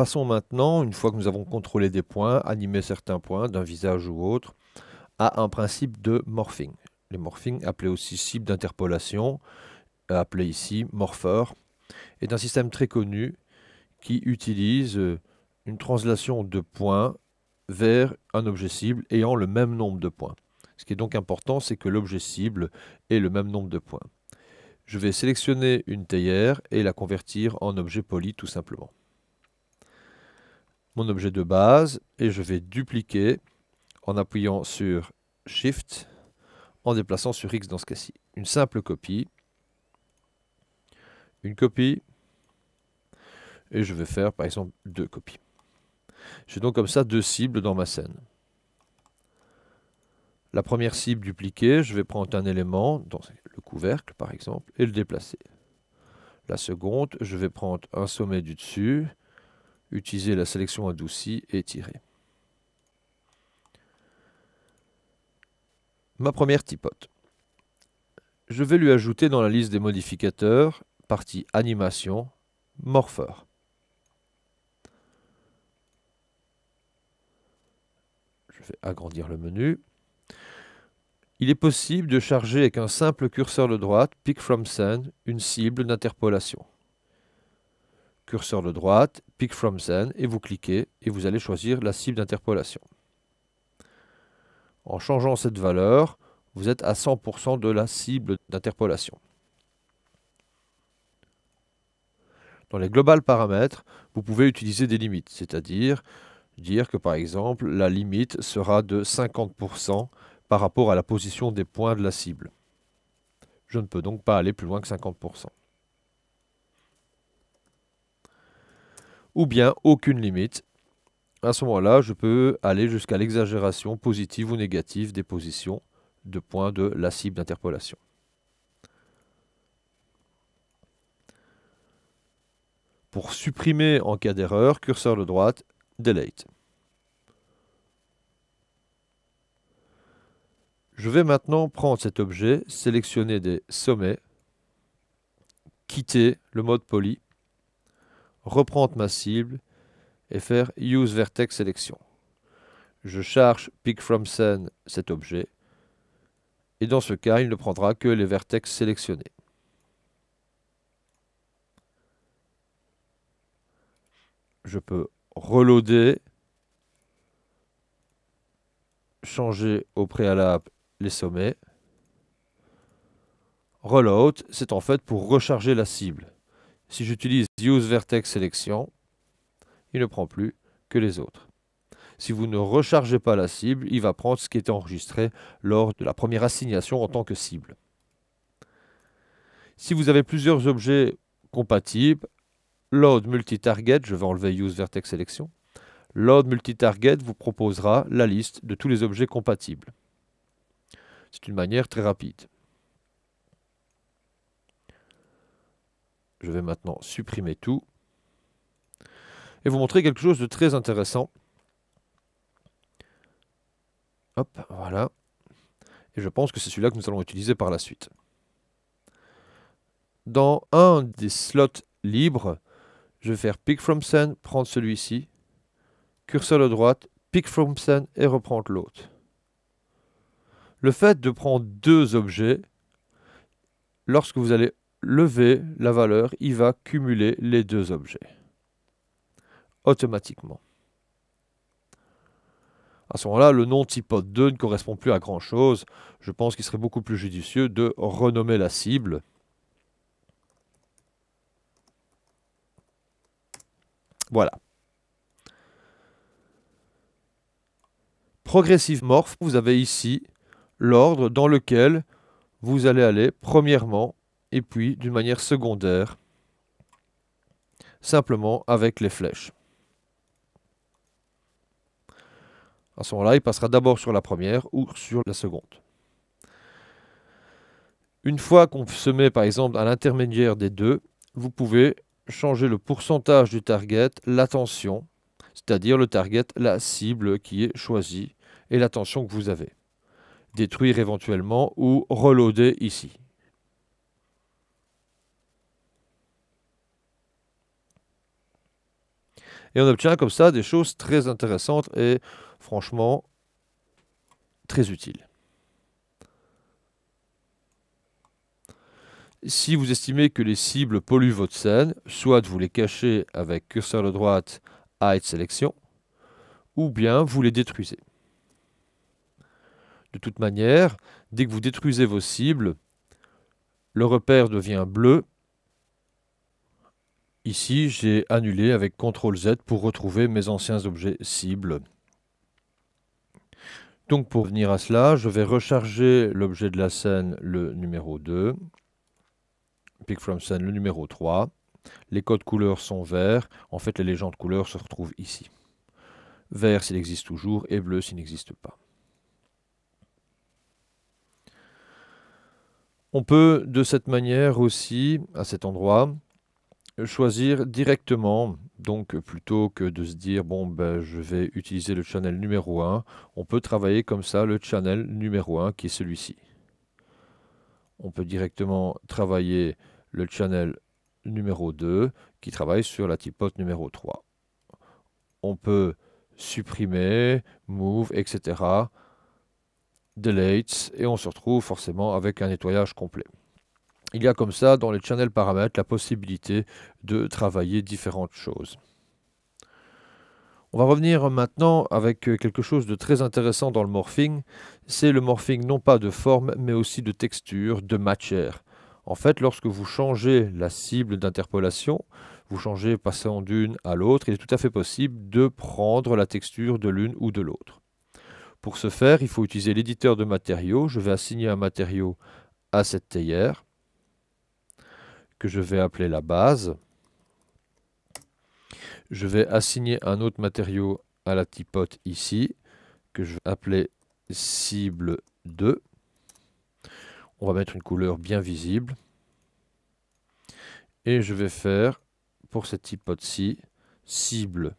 Passons maintenant, une fois que nous avons contrôlé des points, animé certains points d'un visage ou autre, à un principe de morphing. Les morphings, appelés aussi cibles d'interpolation, appelés ici morpheurs, est un système très connu qui utilise une translation de points vers un objet cible ayant le même nombre de points. Ce qui est donc important, c'est que l'objet cible ait le même nombre de points. Je vais sélectionner une théière et la convertir en objet poli tout simplement. Mon objet de base, et je vais dupliquer en appuyant sur Shift, en déplaçant sur X dans ce cas-ci. Une simple copie, une copie, et je vais faire par exemple 2 copies. J'ai donc comme ça 2 cibles dans ma scène. La première cible dupliquée, je vais prendre un élément, dans le couvercle par exemple, et le déplacer. La seconde, je vais prendre un sommet du dessus, utiliser la sélection adoucie et tirer. Ma première typote. Je vais lui ajouter dans la liste des modificateurs, partie animation, morpheur. Je vais agrandir le menu. Il est possible de charger avec un simple curseur de droite, Pick from Scene, une cible d'interpolation. Curseur de droite, Pick from Scene, et vous cliquez et vous allez choisir la cible d'interpolation. En changeant cette valeur, vous êtes à 100% de la cible d'interpolation. Dans les global paramètres, vous pouvez utiliser des limites, c'est-à-dire dire que par exemple la limite sera de 50% par rapport à la position des points de la cible. Je ne peux donc pas aller plus loin que 50%. Ou bien aucune limite. À ce moment-là, je peux aller jusqu'à l'exagération positive ou négative des positions de points de la cible d'interpolation. Pour supprimer en cas d'erreur, curseur de droite, Delete. Je vais maintenant prendre cet objet, sélectionner des sommets, quitter le mode poly, reprendre ma cible et faire Use Vertex Selection. Je charge Pick from Scene cet objet et dans ce cas, il ne prendra que les vertex sélectionnés. Je peux reloader, changer au préalable les sommets. Reload, c'est en fait pour recharger la cible. Si j'utilise Use Vertex Selection, il ne prend plus que les autres. Si vous ne rechargez pas la cible, il va prendre ce qui était enregistré lors de la première assignation en tant que cible. Si vous avez plusieurs objets compatibles, Load Multi-Target, je vais enlever Use Vertex Selection, Load Multi-Target vous proposera la liste de tous les objets compatibles. C'est une manière très rapide. Je vais maintenant supprimer tout et vous montrer quelque chose de très intéressant. Hop, voilà. Et je pense que c'est celui-là que nous allons utiliser par la suite. Dans un des slots libres, je vais faire Pick from Scene, prendre celui-ci, curseur de droite, Pick from Scene et reprendre l'autre. Le fait de prendre 2 objets, lorsque vous allez lever la valeur, il va cumuler les 2 objets automatiquement. À ce moment-là, le nom typote 2 ne correspond plus à grand-chose. Je pense qu'il serait beaucoup plus judicieux de renommer la cible. Voilà. Progressive Morph, vous avez ici l'ordre dans lequel vous allez aller premièrement et puis d'une manière secondaire, simplement avec les flèches. À ce moment-là, il passera d'abord sur la première ou sur la seconde. Une fois qu'on se met par exemple à l'intermédiaire des deux, vous pouvez changer le pourcentage du target, l'attention, c'est-à-dire le target, la cible qui est choisie et l'attention que vous avez. Détruire éventuellement ou reloader ici. Et on obtient comme ça des choses très intéressantes et franchement très utiles. Si vous estimez que les cibles polluent votre scène, soit vous les cachez avec curseur de droite, Hide Sélection, ou bien vous les détruisez. De toute manière, dès que vous détruisez vos cibles, le repère devient bleu. Ici, j'ai annulé avec CTRL Z pour retrouver mes anciens objets cibles. Donc pour venir à cela, je vais recharger l'objet de la scène, le numéro 2. Pick from scene, le numéro 3. Les codes couleurs sont verts. En fait, les légendes couleurs se retrouvent ici. Vert s'il existe toujours et bleu s'il n'existe pas. On peut de cette manière aussi, à cet endroit, choisir directement, donc plutôt que de se dire bon ben je vais utiliser le channel numéro 1, on peut travailler comme ça le channel numéro 1 qui est celui-ci. On peut directement travailler le channel numéro 2 qui travaille sur la typote numéro 3. On peut supprimer, move, etc. Delete et on se retrouve forcément avec un nettoyage complet. Il y a comme ça dans les channels paramètres la possibilité de travailler différentes choses. On va revenir maintenant avec quelque chose de très intéressant dans le morphing. C'est le morphing non pas de forme mais aussi de texture, de matière. En fait, lorsque vous changez la cible d'interpolation, vous changez passant d'une à l'autre, il est tout à fait possible de prendre la texture de l'une ou de l'autre. Pour ce faire, il faut utiliser l'éditeur de matériaux. Je vais assigner un matériau à cette théière que je vais appeler la base. Je vais assigner un autre matériau à la typote ici, que je vais appeler cible 2. On va mettre une couleur bien visible. Et je vais faire, pour cette typote-ci, cible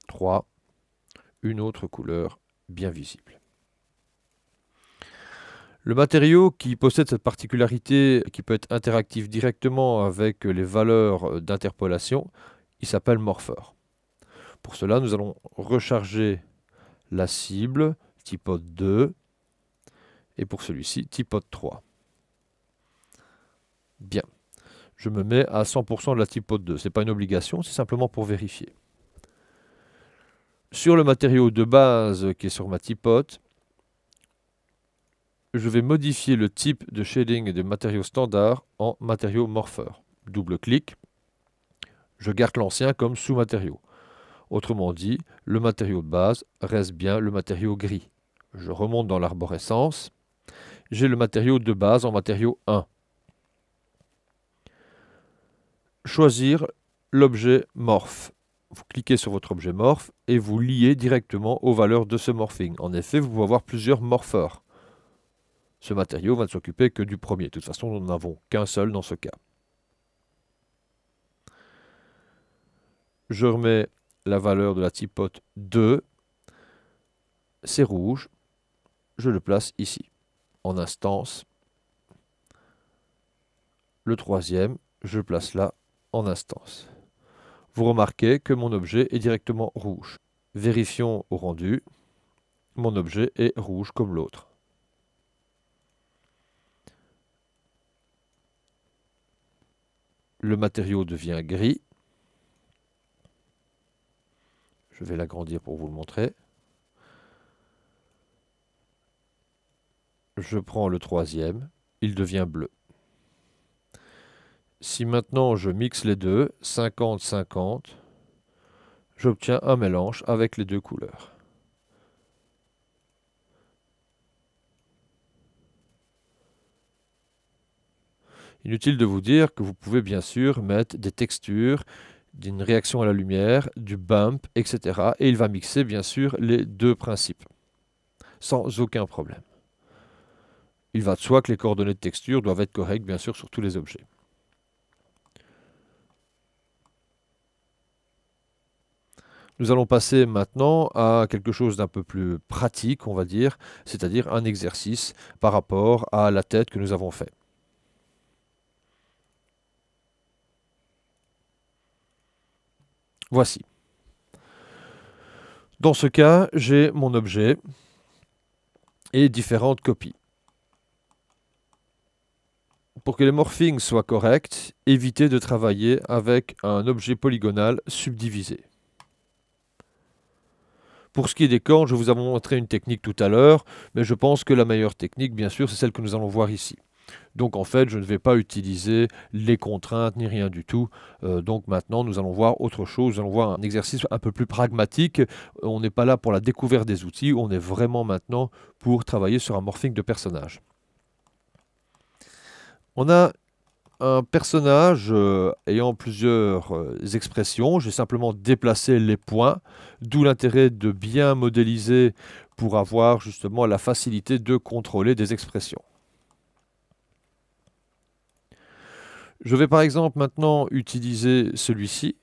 3, une autre couleur bien visible. Le matériau qui possède cette particularité, qui peut être interactif directement avec les valeurs d'interpolation, il s'appelle Morpher. Pour cela, nous allons recharger la cible, typote 2, et pour celui-ci, typote 3. Bien. Je me mets à 100% de la typote 2. Ce n'est pas une obligation, c'est simplement pour vérifier. Sur le matériau de base qui est sur ma typote, je vais modifier le type de shading des matériaux standards en matériau Morpher. Double-clic, je garde l'ancien comme sous-matériau. Autrement dit, le matériau de base reste bien le matériau gris. Je remonte dans l'arborescence, j'ai le matériau de base en matériau 1. Choisir l'objet morph. Vous cliquez sur votre objet morph et vous liez directement aux valeurs de ce morphing. En effet, vous pouvez avoir plusieurs morpheurs. Ce matériau va ne s'occuper que du premier. De toute façon, nous n'en avons qu'un seul dans ce cas. Je remets la valeur de la typote 2. C'est rouge. Je le place ici, en instance. Le troisième, je le place là, en instance. Vous remarquez que mon objet est directement rouge. Vérifions au rendu. Mon objet est rouge comme l'autre. Le matériau devient gris. Je vais l'agrandir pour vous le montrer. Je prends le troisième, il devient bleu. Si maintenant je mixe les deux, 50-50, j'obtiens un mélange avec les deux couleurs. Inutile de vous dire que vous pouvez bien sûr mettre des textures, d'une réaction à la lumière, du bump, etc. Et il va mixer bien sûr les deux principes, sans aucun problème. Il va de soi que les coordonnées de texture doivent être correctes bien sûr sur tous les objets. Nous allons passer maintenant à quelque chose d'un peu plus pratique, on va dire, c'est-à-dire un exercice par rapport à la tête que nous avons fait. Voici. Dans ce cas, j'ai mon objet et différentes copies. Pour que les morphings soient corrects, évitez de travailler avec un objet polygonal subdivisé. Pour ce qui est des cornes, je vous avais montré une technique tout à l'heure, mais je pense que la meilleure technique, bien sûr, c'est celle que nous allons voir ici. Donc en fait, je ne vais pas utiliser les contraintes ni rien du tout. Donc maintenant, nous allons voir autre chose. Nous allons voir un exercice un peu plus pragmatique. On n'est pas là pour la découverte des outils, on est vraiment maintenant pour travailler sur un morphing de personnage. On a un personnage ayant plusieurs expressions. J'ai simplement déplacé les points, d'où l'intérêt de bien modéliser pour avoir justement la facilité de contrôler des expressions. Je vais par exemple maintenant utiliser celui-ci,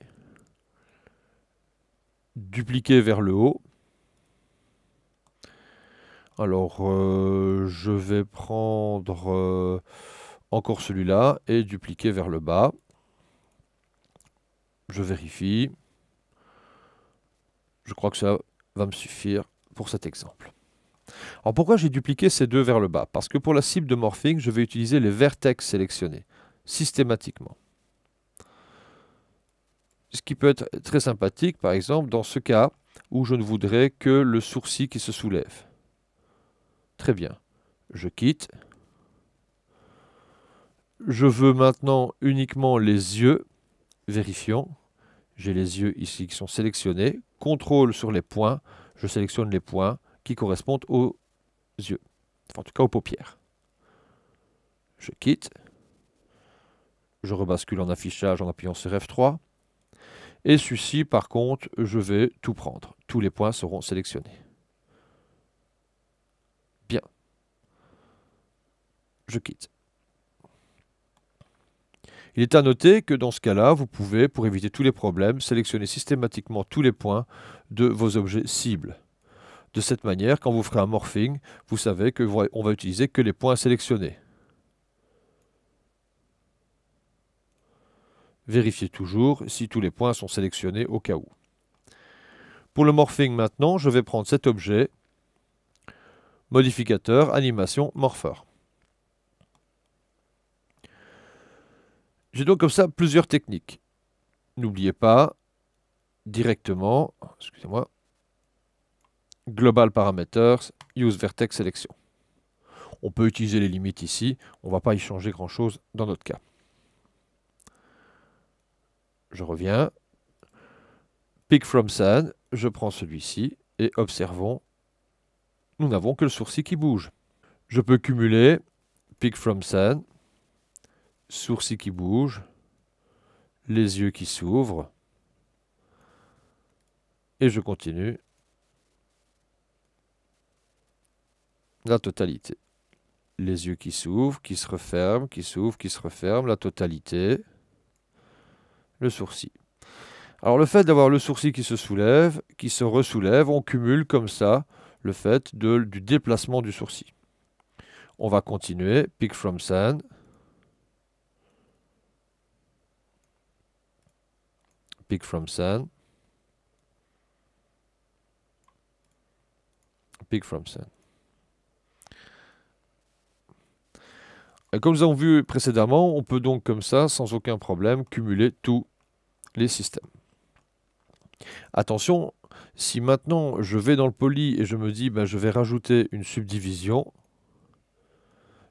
dupliquer vers le haut. Alors je vais prendre encore celui-là et dupliquer vers le bas. Je vérifie. Je crois que ça va me suffire pour cet exemple. Alors pourquoi j'ai dupliqué ces deux vers le bas? Parce que pour la cible de morphing, je vais utiliser les vertex sélectionnés, systématiquement. Ce qui peut être très sympathique, par exemple, dans ce cas où je ne voudrais que le sourcil qui se soulève. Très bien. Je quitte. Je veux maintenant uniquement les yeux. Vérifions. J'ai les yeux ici qui sont sélectionnés. Contrôle sur les points. Je sélectionne les points qui correspondent aux yeux. Enfin, en tout cas aux paupières. Je quitte. Je rebascule en affichage en appuyant sur F3. Et celui-ci, par contre, je vais tout prendre. Tous les points seront sélectionnés. Bien. Je quitte. Il est à noter que dans ce cas-là, vous pouvez, pour éviter tous les problèmes, sélectionner systématiquement tous les points de vos objets cibles. De cette manière, quand vous ferez un morphing, vous savez qu'on va utiliser que les points sélectionnés. Vérifiez toujours si tous les points sont sélectionnés au cas où. Pour le morphing maintenant, je vais prendre cet objet, modificateur, animation, morpheur. J'ai donc comme ça plusieurs techniques. N'oubliez pas, directement, excusez-moi, Global Parameters, Use Vertex Selection. On peut utiliser les limites ici, on ne va pas y changer grand-chose dans notre cas. Je reviens, Pick from Scene, je prends celui-ci et observons, nous n'avons que le sourcil qui bouge. Je peux cumuler, Pick from Scene, sourcil qui bouge, les yeux qui s'ouvrent, et je continue la totalité. Les yeux qui s'ouvrent, qui se referment, qui s'ouvrent, qui se referment, la totalité, le sourcil. Alors le fait d'avoir le sourcil qui se soulève, qui se ressoulève, on cumule comme ça le fait du déplacement du sourcil. On va continuer, Pick from Scene. Pick from Scene. Pick from Scene. Et comme nous avons vu précédemment, on peut donc comme ça, sans aucun problème, cumuler tous les systèmes. Attention, si maintenant je vais dans le poly et je me dis je vais rajouter une subdivision,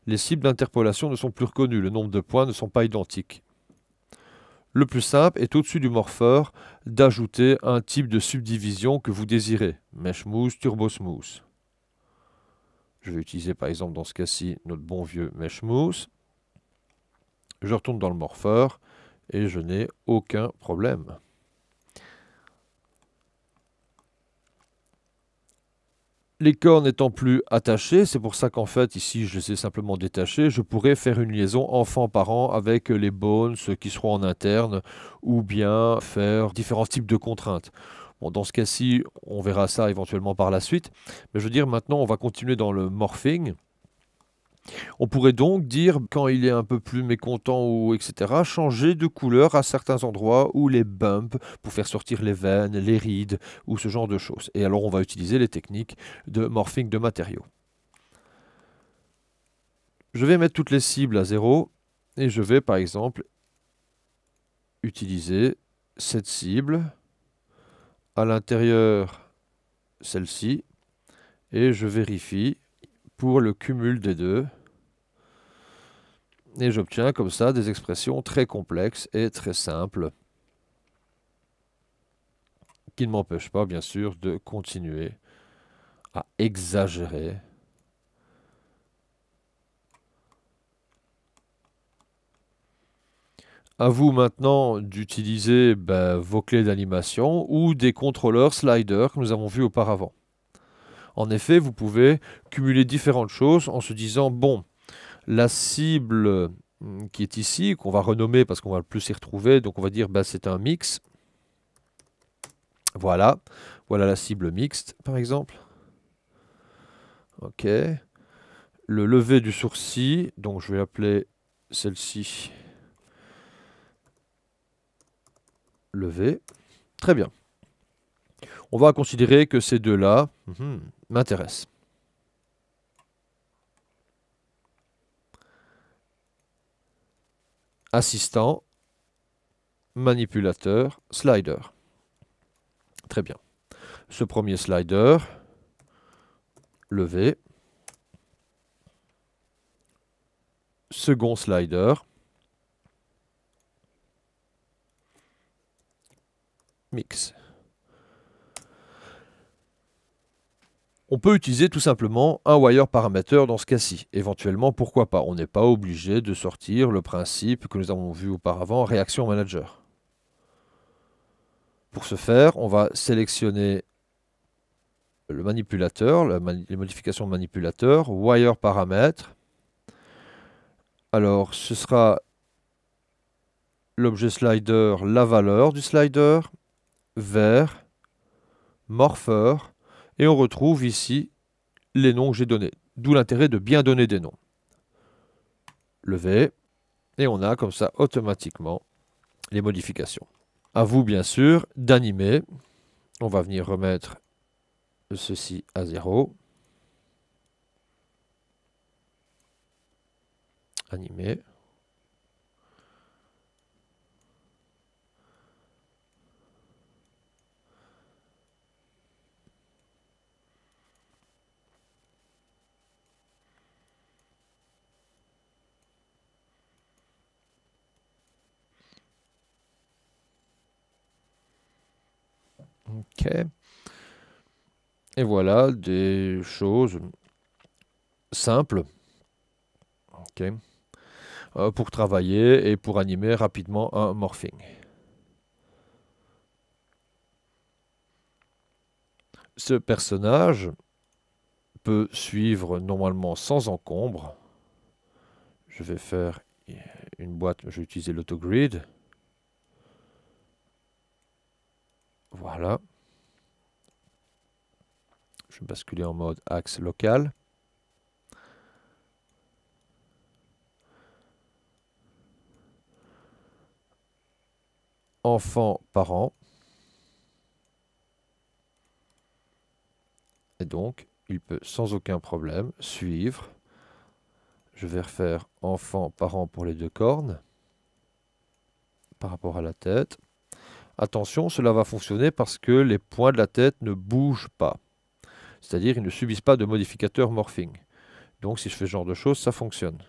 les cibles d'interpolation ne sont plus reconnues, le nombre de points ne sont pas identiques. Le plus simple est au-dessus du morpheur d'ajouter un type de subdivision que vous désirez. Mesh Smooth, Turbo Smooth. Je vais utiliser par exemple dans ce cas-ci notre bon vieux Mesh Smooth. Je retourne dans le morpheur et je n'ai aucun problème. Les cornes n'étant plus attachées, c'est pour ça qu'en fait, ici, je les ai simplement détachées, je pourrais faire une liaison enfant-parent avec les bones qui seront en interne, ou bien faire différents types de contraintes. Bon, dans ce cas-ci, on verra ça éventuellement par la suite, mais je veux dire, maintenant, on va continuer dans le morphing. On pourrait donc dire, quand il est un peu plus mécontent ou etc., changer de couleur à certains endroits ou les bumps pour faire sortir les veines, les rides ou ce genre de choses. Et alors on va utiliser les techniques de morphing de matériaux. Je vais mettre toutes les cibles à 0 et je vais par exemple utiliser cette cible à l'intérieur, celle-ci, et je vérifie pour le cumul des deux. Et j'obtiens comme ça des expressions très complexes et très simples qui ne m'empêchent pas, bien sûr, de continuer à exagérer. À vous maintenant d'utiliser vos clés d'animation ou des contrôleurs sliders que nous avons vus auparavant. En effet, vous pouvez cumuler différentes choses en se disant, bon, la cible qui est ici, qu'on va renommer parce qu'on va le plus s'y retrouver, donc on va dire c'est un mix. Voilà, voilà la cible mixte par exemple. Ok. Le lever du sourcil, donc je vais appeler celle-ci lever. Très bien. On va considérer que ces deux-là m'intéressent. Assistant, manipulateur, slider. Très bien. Ce premier slider, levé. Second slider, mix. On peut utiliser tout simplement un wire parameter dans ce cas-ci. Éventuellement, pourquoi pas? On n'est pas obligé de sortir le principe que nous avons vu auparavant, réaction manager. Pour ce faire, on va sélectionner le manipulateur, les modifications de manipulateur, wire paramètre. Alors, ce sera l'objet slider, la valeur du slider, vert, morpher, et on retrouve ici les noms que j'ai donnés. D'où l'intérêt de bien donner des noms. Levé, et on a comme ça automatiquement les modifications. À vous bien sûr d'animer. On va venir remettre ceci à 0. Animer. Ok. Et voilà des choses simples. Ok. Pour travailler et pour animer rapidement un morphing. Ce personnage peut suivre normalement sans encombre. Je vais faire une boîte, je vais utiliser l'autogrid. Voilà. Je vais basculer en mode axe local. Enfant, parent. Et donc, il peut sans aucun problème suivre. Je vais refaire enfant, parent pour les deux cornes. Par rapport à la tête. Attention, cela va fonctionner parce que les points de la tête ne bougent pas. C'est-à-dire, ils ne subissent pas de modificateur morphing. Donc, si je fais ce genre de choses, ça fonctionne.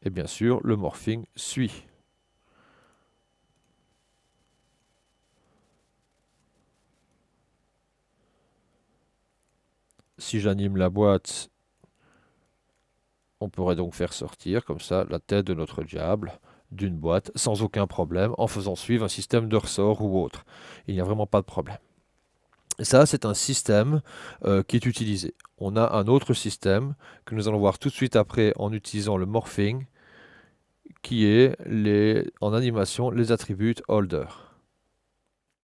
Et bien sûr, le morphing suit. Si j'anime la boîte, on pourrait donc faire sortir comme ça la tête de notre diable d'une boîte sans aucun problème en faisant suivre un système de ressort ou autre. Il n'y a vraiment pas de problème. Et ça, c'est un système qui est utilisé. On a un autre système que nous allons voir tout de suite après en utilisant le morphing qui est en animation les attributs holder.